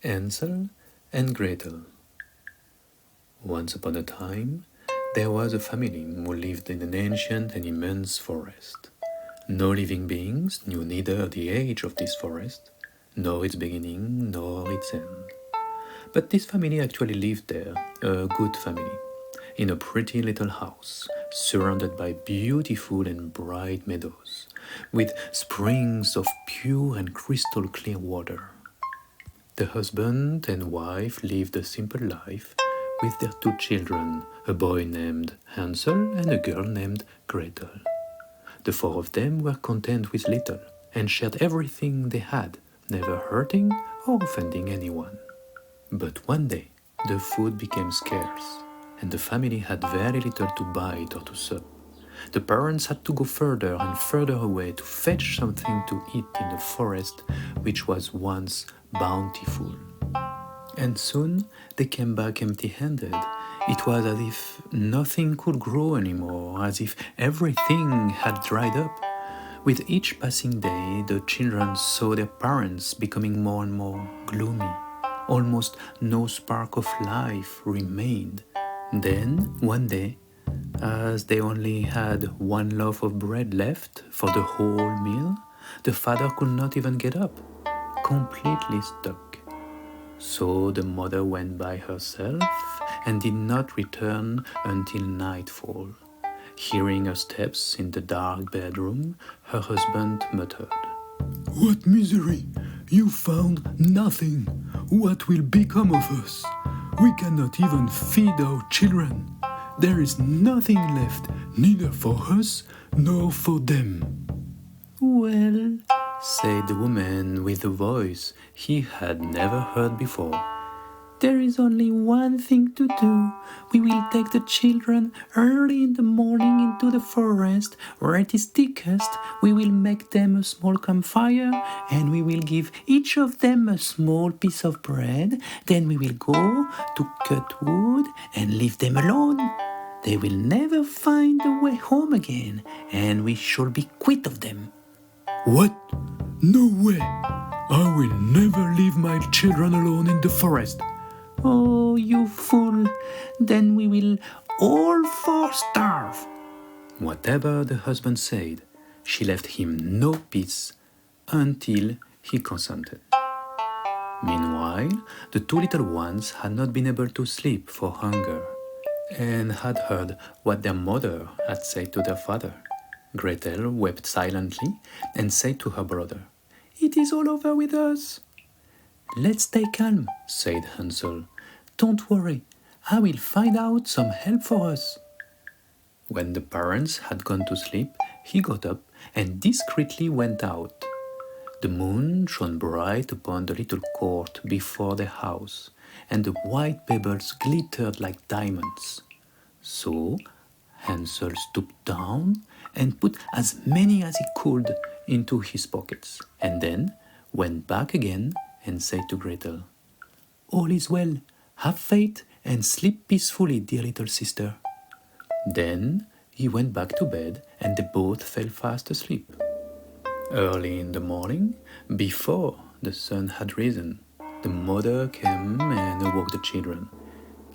Hansel and Gretel. Once upon a time, there was a family who lived in an ancient and immense forest. No living beings knew neither the age of this forest, nor its beginning, nor its end. But this family actually lived there, a good family, in a pretty little house, surrounded by beautiful and bright meadows, with springs of pure and crystal clear water. The husband and wife lived a simple life with their two children, a boy named Hansel and a girl named Gretel. The four of them were content with little and shared everything they had, never hurting or offending anyone. But one day, the food became scarce, and the family had very little to bite or to sup. The parents had to go further and further away to fetch something to eat in the forest which was once bountiful. And soon they came back empty-handed. It was as if nothing could grow anymore, as if everything had dried up. With each passing day, the children saw their parents becoming more and more gloomy. Almost no spark of life remained. Then, one day, as they only had one loaf of bread left for the whole meal, the father could not even get up, completely stuck. So the mother went by herself and did not return until nightfall. Hearing her steps in the dark bedroom, her husband muttered, "What misery! You found nothing! What will become of us? We cannot even feed our children. There is nothing left, neither for us nor for them." "Well," said the woman with a voice he had never heard before, "there is only one thing to do. We will take the children early in the morning into the forest where it is thickest. We will make them a small campfire and we will give each of them a small piece of bread. Then we will go to cut wood and leave them alone. They will never find the way home again and we shall be quit of them." "What? No way! I will never leave my children alone in the forest." "Oh, you fool! Then we will all four starve." Whatever the husband said, she left him no peace until he consented. Meanwhile, the two little ones had not been able to sleep for hunger, and had heard what their mother had said to their father. Gretel wept silently and said to her brother, "It is all over with us." "Let's stay calm," said Hansel. "Don't worry, I will find out some help for us." When the parents had gone to sleep, he got up and discreetly went out. The moon shone bright upon the little court before their house, and the white pebbles glittered like diamonds. So Hansel stooped down and put as many as he could into his pockets, and then went back again and said to Gretel, "All is well. Have faith and sleep peacefully, dear little sister." Then he went back to bed and they both fell fast asleep. Early in the morning, before the sun had risen, the mother came and awoke the children.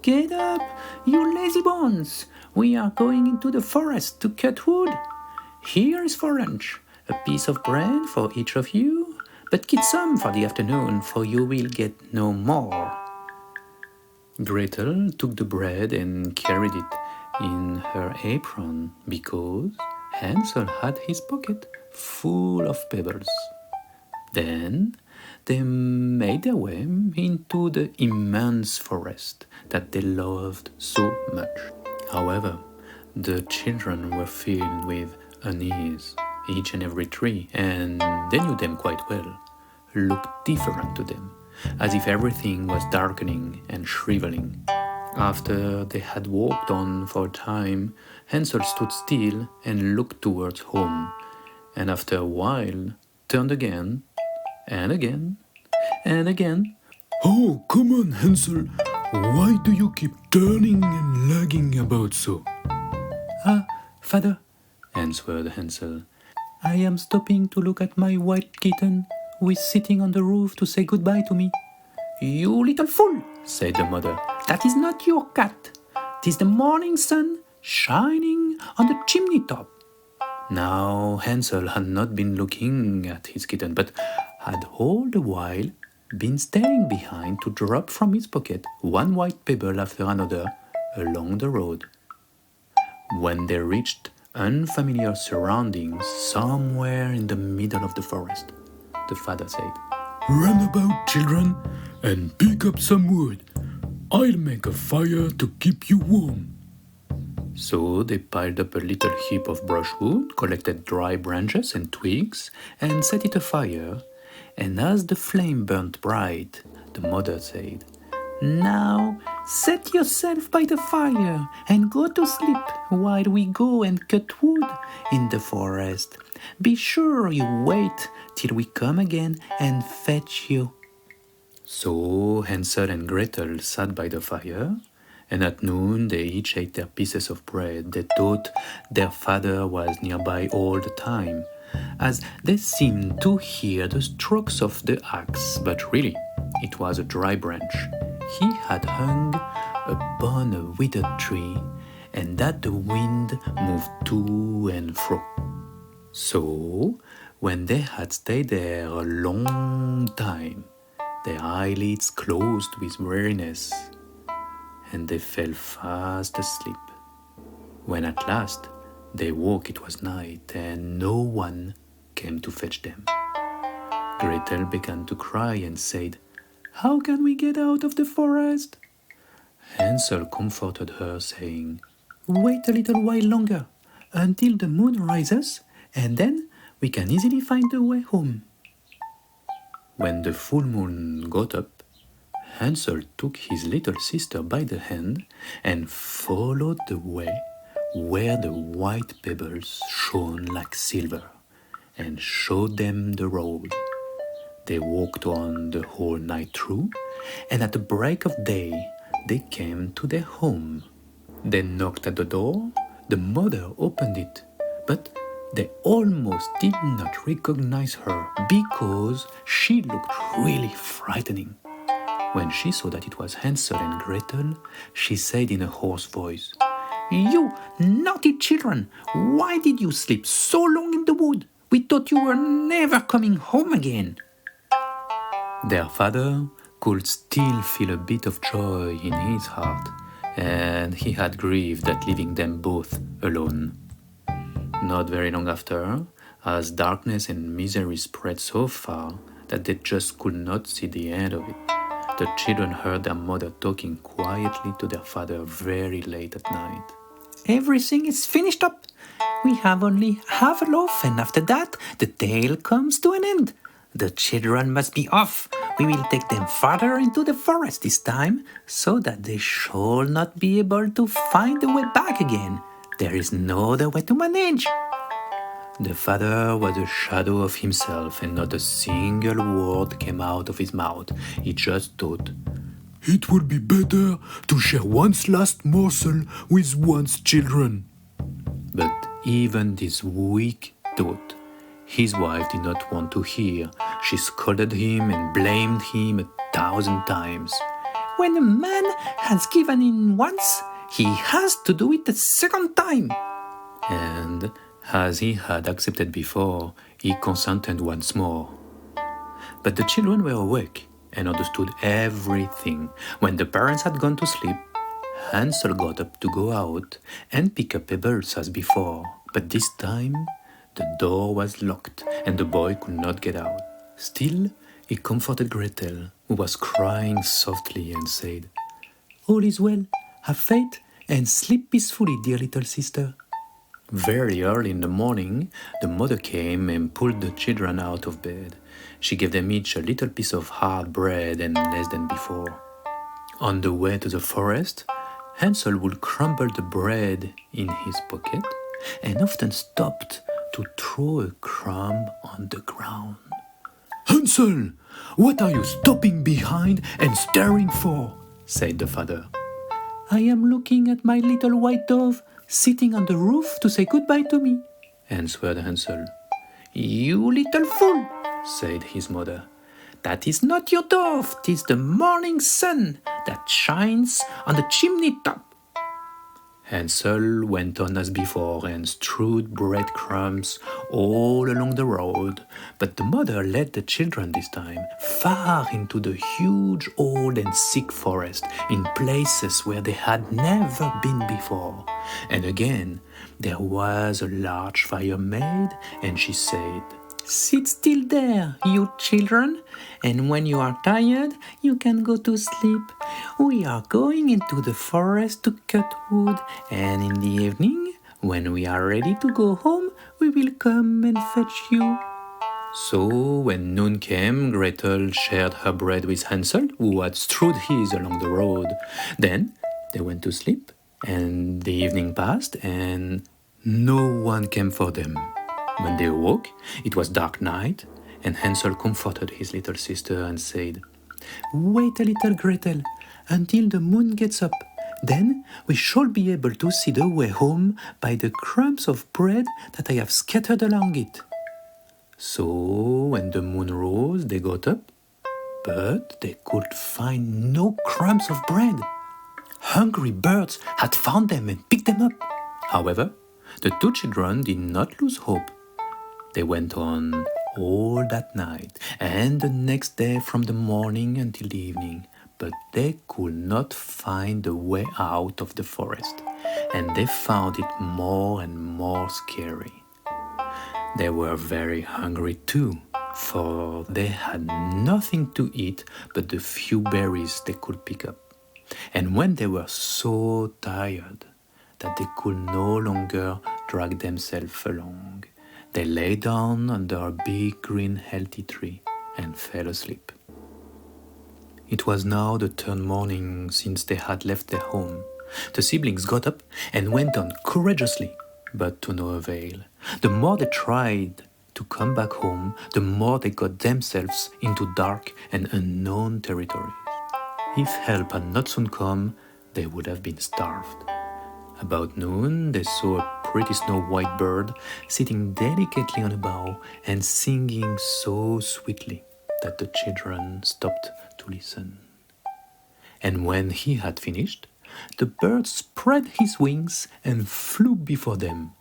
"Get up, you lazy bones! We are going into the forest to cut wood. Here is for lunch, a piece of bread for each of you, but keep some for the afternoon, for you will get no more." Gretel took the bread and carried it in her apron because Hansel had his pocket full of pebbles. Then they made their way into the immense forest that they loved so much. However, the children were filled with unease. Each and every tree, and they knew them quite well, looked different to them, as if everything was darkening and shriveling. After they had walked on for a time, Hansel stood still and looked towards home, and after a while turned again, and again, and again. "Oh, come on, Hansel! Why do you keep turning and lagging about so?" "Ah, father," answered Hansel, "I am stopping to look at my white kitten who is sitting on the roof to say goodbye to me. "You little fool," said the mother, "that is not your cat. 'Tis the morning sun shining on the chimney top." Now Hansel had not been looking at his kitten, but had all the while been staying behind to drop from his pocket one white pebble after another along the road. When they reached unfamiliar surroundings somewhere in the middle of the forest, the father said, Run about, children, and pick up some wood. I'll make a fire to keep you warm. So they piled up a little heap of brushwood, collected dry branches and twigs, and set it afire. And as the flame burnt bright, the mother said, "Now set yourself by the fire and go to sleep while we go and cut wood in the forest. Be sure you wait till we come again and fetch you." So Hansel and Gretel sat by the fire, and at noon they each ate their pieces of bread. They thought their father was nearby all the time, as they seemed to hear the strokes of the axe, but really it was a dry branch he had hung upon a withered tree, and that the wind moved to and fro. So, when they had stayed there a long time, their eyelids closed with weariness, and they fell fast asleep. When at last they woke, it was night, and no one came to fetch them. Gretel began to cry and said, "How can we get out of the forest?" Hansel comforted her, saying, "Wait a little while longer, until the moon rises, and then we can easily find the way home." When the full moon got up, Hansel took his little sister by the hand and followed the way where the white pebbles shone like silver, and showed them the road. They walked on the whole night through, and at the break of day they came to their home. They knocked at the door. The mother opened it, but they almost did not recognize her because she looked really frightening. When she saw that it was Hansel and Gretel, she said in a hoarse voice, "You naughty children, why did you sleep so long in the wood? We thought you were never coming home again." Their father could still feel a bit of joy in his heart, and he had grieved at leaving them both alone. Not very long after, as darkness and misery spread so far that they just could not see the end of it, the children heard their mother talking quietly to their father very late at night. "Everything is finished up. We have only half a loaf, and after that the tale comes to an end. The children must be off. We will take them farther into the forest this time, so that they shall not be able to find the way back again. There is no other way to manage." The father was a shadow of himself, and not a single word came out of his mouth. He just thought, It would be better to share one's last morsel with one's children. But even this weak thought, his wife did not want to hear. She scolded him and blamed him 1,000 times. "When a man has given in once, he has to do it a second time." And as he had accepted before, he consented once more. But the children were awake and understood everything. When the parents had gone to sleep, Hansel got up to go out and pick up pebbles as before. But this time, the door was locked and the boy could not get out. Still, he comforted Gretel, who was crying softly, and said, "All is well. Have faith and sleep peacefully, dear little sister." Very early in the morning, the mother came and pulled the children out of bed. She gave them each a little piece of hard bread and less than before. On the way to the forest, Hansel would crumble the bread in his pocket and often stopped to throw a crumb on the ground. Hansel, what are you stopping behind and staring for? Said the father. "I am looking at my little white dove sitting on the roof to say goodbye to me," answered Hansel. "You little fool," said his mother. "That is not your dove, 'tis the morning sun that shines on the chimney top." Hansel went on as before and strewed breadcrumbs all along the road, but the mother led the children this time far into the huge old and thick forest, in places where they had never been before. And again there was a large fire made, and she said, "Sit still there, you children, and when you are tired, you can go to sleep. We are going into the forest to cut wood, and in the evening, when we are ready to go home, we will come and fetch you." So when noon came, Gretel shared her bread with Hansel, who had strewed his along the road. Then they went to sleep, and the evening passed, and no one came for them. When they awoke, it was dark night, and Hansel comforted his little sister and said, "Wait a little, Gretel, until the moon gets up. Then we shall be able to see the way home by the crumbs of bread that I have scattered along it." So when the moon rose, they got up, but they could find no crumbs of bread. Hungry birds had found them and picked them up. However, the two children did not lose hope. They went on all that night and the next day from the morning until the evening, but they could not find the way out of the forest, and they found it more and more scary. They were very hungry too, for they had nothing to eat but the few berries they could pick up. And when they were so tired that they could no longer drag themselves along, they lay down under a big green healthy tree and fell asleep. It was now the third morning since they had left their home. The siblings got up and went on courageously, but to no avail. The more they tried to come back home, the more they got themselves into dark and unknown territories. If help had not soon come, they would have been starved. About noon, they saw a pretty snow-white bird sitting delicately on a bough and singing so sweetly that the children stopped to listen. And when he had finished, the bird spread his wings and flew before them.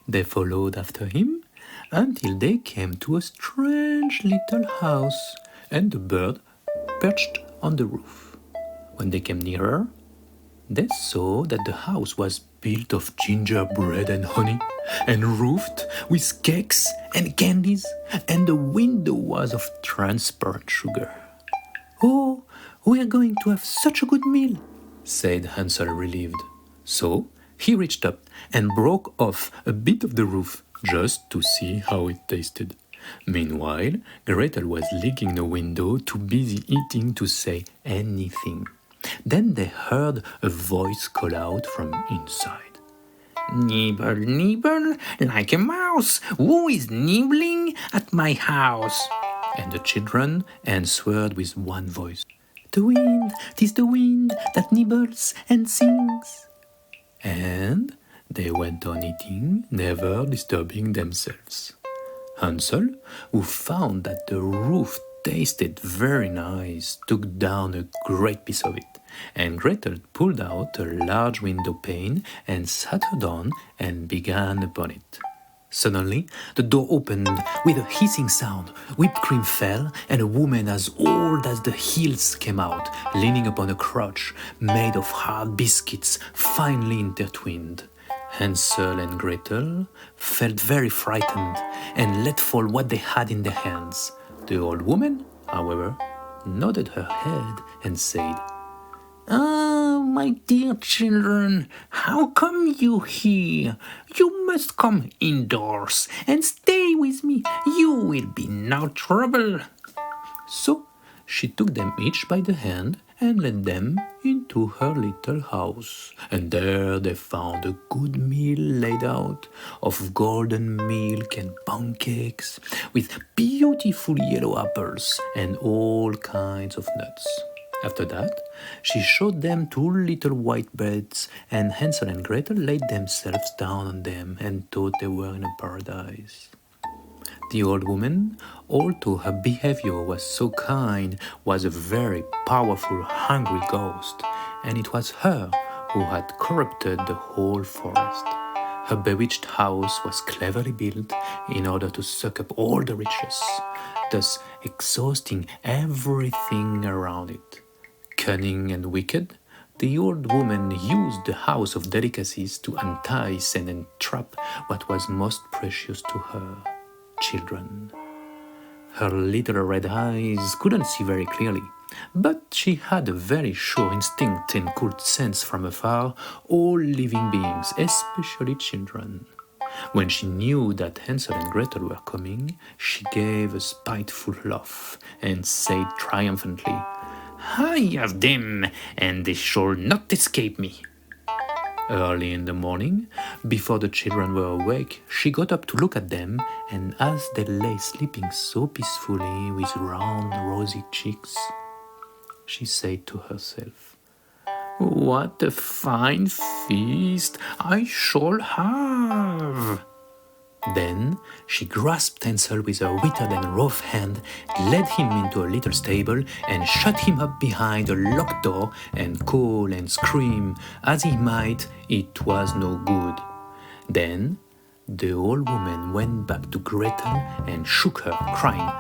They followed after him until they came to a strange little house, and the bird perched on the roof. When they came nearer, they saw that the house was built of gingerbread and honey, and roofed with cakes and candies, and the window was of transparent sugar. "Oh, we are going to have such a good meal," said Hansel, relieved. So he reached up and broke off a bit of the roof just to see how it tasted. Meanwhile, Gretel was licking the window, too busy eating to say anything. Then they heard a voice call out from inside. "Nibble, nibble, like a mouse, who is nibbling at my house?" And the children answered with one voice, "The wind, 'tis the wind that nibbles and sings." And they went on eating, never disturbing themselves. Hansel, who found that the roof tasted very nice, took down a great piece of it, and Gretel pulled out a large window pane and sat her down and began upon it. Suddenly, the door opened with a hissing sound, whipped cream fell, and a woman as old as the hills came out, leaning upon a crutch made of hard biscuits finely intertwined. Hansel and Gretel felt very frightened and let fall what they had in their hands. The old woman, however, nodded her head and said, "Ah, my dear children, how come you here? You must come indoors and stay with me. You will be no trouble." So she took them each by the hand and led them into her little house. And there they found a good meal laid out of golden milk and pancakes, with beautiful yellow apples and all kinds of nuts. After that, she showed them 2 little white beds, and Hansel and Gretel laid themselves down on them and thought they were in a paradise. The old woman, although her behavior was so kind, was a very powerful, hungry ghost, and it was her who had corrupted the whole forest. Her bewitched house was cleverly built in order to suck up all the riches, thus exhausting everything around it. Cunning and wicked, the old woman used the house of delicacies to entice and entrap what was most precious to her, children. Her little red eyes couldn't see very clearly, but she had a very sure instinct and could sense from afar all living beings, especially children. When she knew that Hansel and Gretel were coming, she gave a spiteful laugh and said triumphantly, "I have them, and they shall not escape me." Early in the morning, before the children were awake, she got up to look at them, and as they lay sleeping so peacefully with round rosy cheeks, she said to herself, "What a fine feast I shall have!" Then she grasped Hansel with her withered and rough hand, led him into a little stable, and shut him up behind a locked door, and call and scream as he might, it was no good. Then the old woman went back to Gretel and shook her, crying,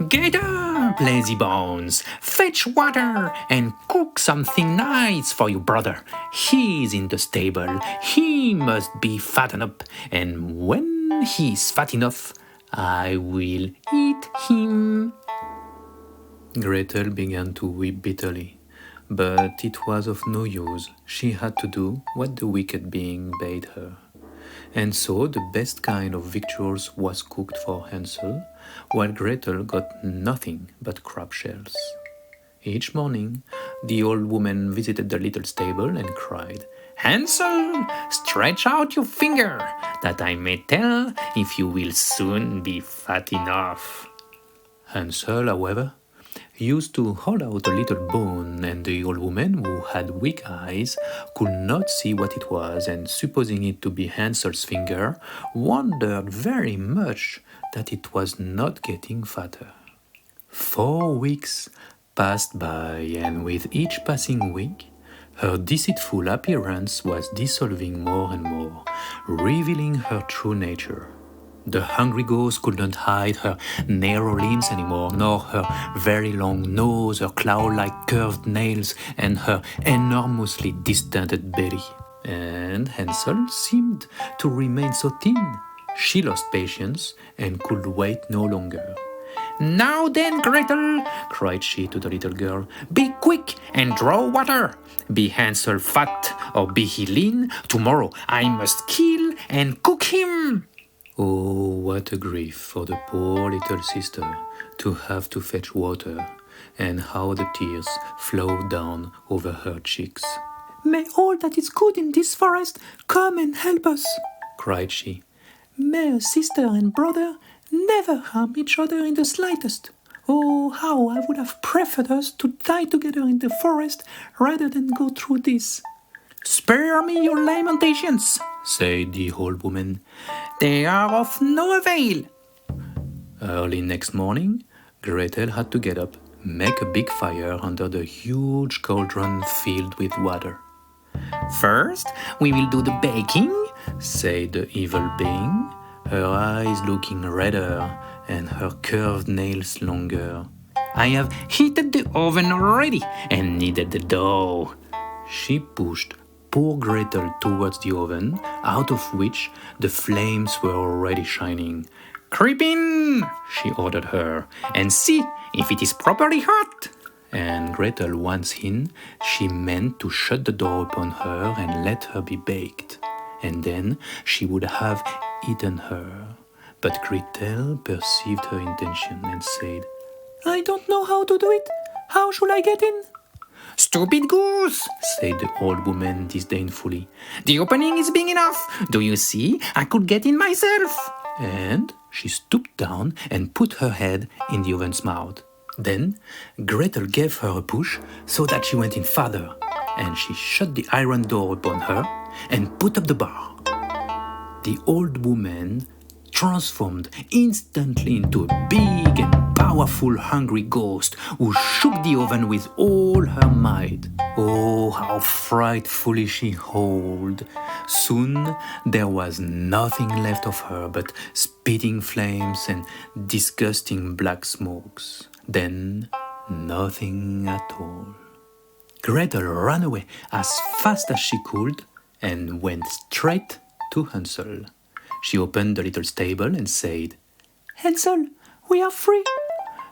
"Get up, lazy bones, fetch water and cook something nice for your brother. He's in the stable, he must be fattened up, and when he's fat enough, I will eat him." Gretel began to weep bitterly, but it was of no use. She had to do what the wicked being bade her. And so the best kind of victuals was cooked for Hansel, while Gretel got nothing but crab shells. Each morning, the old woman visited the little stable and cried, "Hansel, stretch out your finger, that I may tell if you will soon be fat enough." Hansel, however, used to hold out a little bone, and the old woman, who had weak eyes, could not see what it was, and supposing it to be Hansel's finger, wondered very much that it was not getting fatter. 4 weeks passed by, and with each passing week, her deceitful appearance was dissolving more and more, revealing her true nature. The hungry ghost could not hide her narrow limbs anymore, nor her very long nose, her claw-like curved nails, and her enormously distended belly. And Hansel seemed to remain so thin. She lost patience and could wait no longer. "Now then, Gretel," cried she to the little girl, "be quick and draw water. Be Hansel fat or be he lean, tomorrow I must kill and cook him." Oh, what a grief for the poor little sister to have to fetch water, and how the tears flowed down over her cheeks. "May all that is good in this forest come and help us," cried she. "May a sister and brother never harm each other in the slightest. Oh, how I would have preferred us to die together in the forest rather than go through this." "Spare me your lamentations," said the old woman. "They are of no avail." Early next morning, Gretel had to get up, make a big fire under the huge cauldron filled with water. "First, we will do the baking," said the evil being, her eyes looking redder and her curved nails longer. "I have heated the oven already and kneaded the dough." She pushed poor Gretel towards the oven, out of which the flames were already shining. "Creep in," she ordered her, "and see if it is properly hot." And Gretel once in, she meant to shut the door upon her and let her be baked, and then she would have eaten her. But Gretel perceived her intention and said, "I don't know how to do it. How should I get in?" "Stupid goose," said the old woman disdainfully. "The opening is big enough. Do you see? I could get in myself." And she stooped down and put her head in the oven's mouth. Then Gretel gave her a push so that she went in farther, and she shut the iron door upon her and put up the bar. The old woman transformed instantly into a big and powerful hungry ghost who shook the oven with all her might. Oh, how frightfully she howled! Soon there was nothing left of her but spitting flames and disgusting black smokes. Then nothing at all. Gretel ran away as fast as she could and went straight to Hansel. She opened the little stable and said, "Hansel, we are free!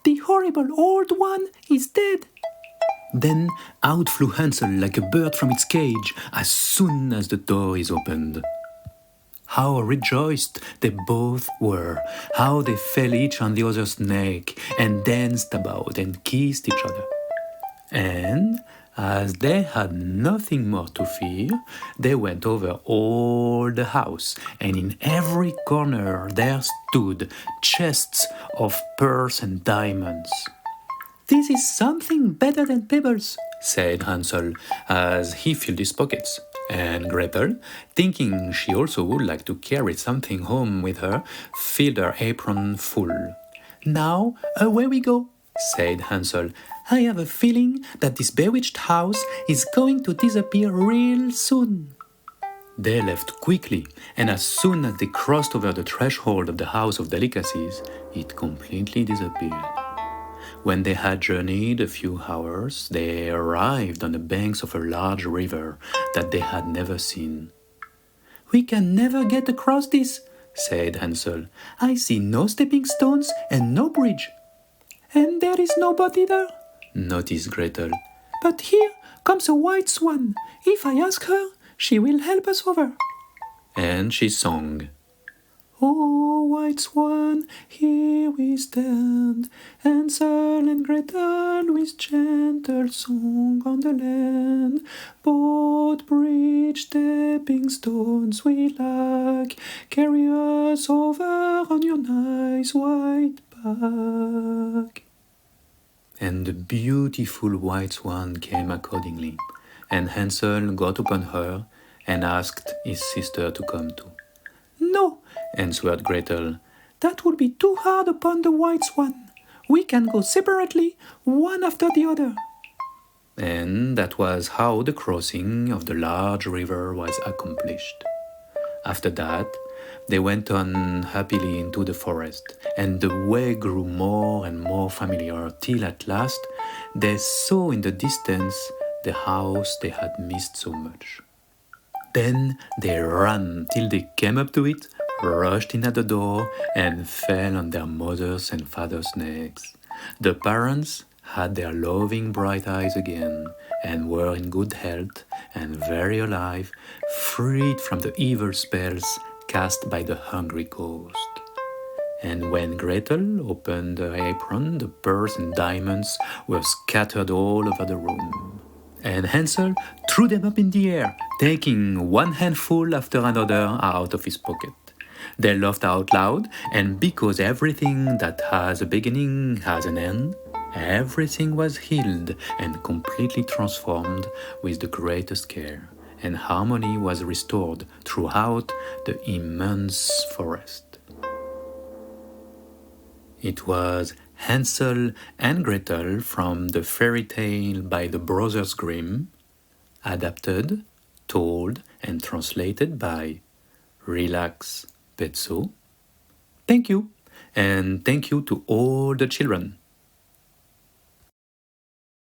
The horrible old one is dead!" Then out flew Hansel like a bird from its cage as soon as the door is opened. How rejoiced they both were, how they fell each on the other's neck and danced about and kissed each other. And as they had nothing more to fear, they went over all the house, and in every corner there stood chests of pearls and diamonds. "This is something better than pebbles," said Hansel as he filled his pockets. And Gretel, thinking she also would like to carry something home with her, filled her apron full. "Now away we go," said Hansel. "I have a feeling that this bewitched house is going to disappear real soon." They left quickly, and as soon as they crossed over the threshold of the House of Delicacies, it completely disappeared. When they had journeyed a few hours, they arrived on the banks of a large river that they had never seen. "We can never get across this," said Hansel. "I see no stepping stones and no bridge." "And there is no boat either," noticed Gretel. "But here comes a white swan. If I ask her, she will help us over." And she sang, "Oh, white swan, here we stand, Hansel and Gretel with gentle song on the land. Boat, bridge, stepping stones we lack, carry us over on your nice white back." And the beautiful white swan came accordingly, and Hansel got upon her and asked his sister to come too. "No," answered Gretel, "that would be too hard upon the white swan. We can go separately, one after the other." And that was how the crossing of the large river was accomplished. After that, they went on happily into the forest, and the way grew more and more familiar till at last they saw in the distance the house they had missed so much. Then they ran till they came up to it, rushed in at the door, and fell on their mothers' and fathers' necks. The parents had their loving bright eyes again, and were in good health and very alive, freed from the evil spells cast by the hungry ghost. And when Gretel opened her apron, the pearls and diamonds were scattered all over the room. And Hansel threw them up in the air, taking one handful after another out of his pocket. They laughed out loud, and because everything that has a beginning has an end, everything was healed and completely transformed with the greatest care, and harmony was restored throughout the immense forest. It was Hansel and Gretel from the fairy tale by the Brothers Grimm, adapted, told, and translated by Relax Petso. Thank you, and thank you to all the children.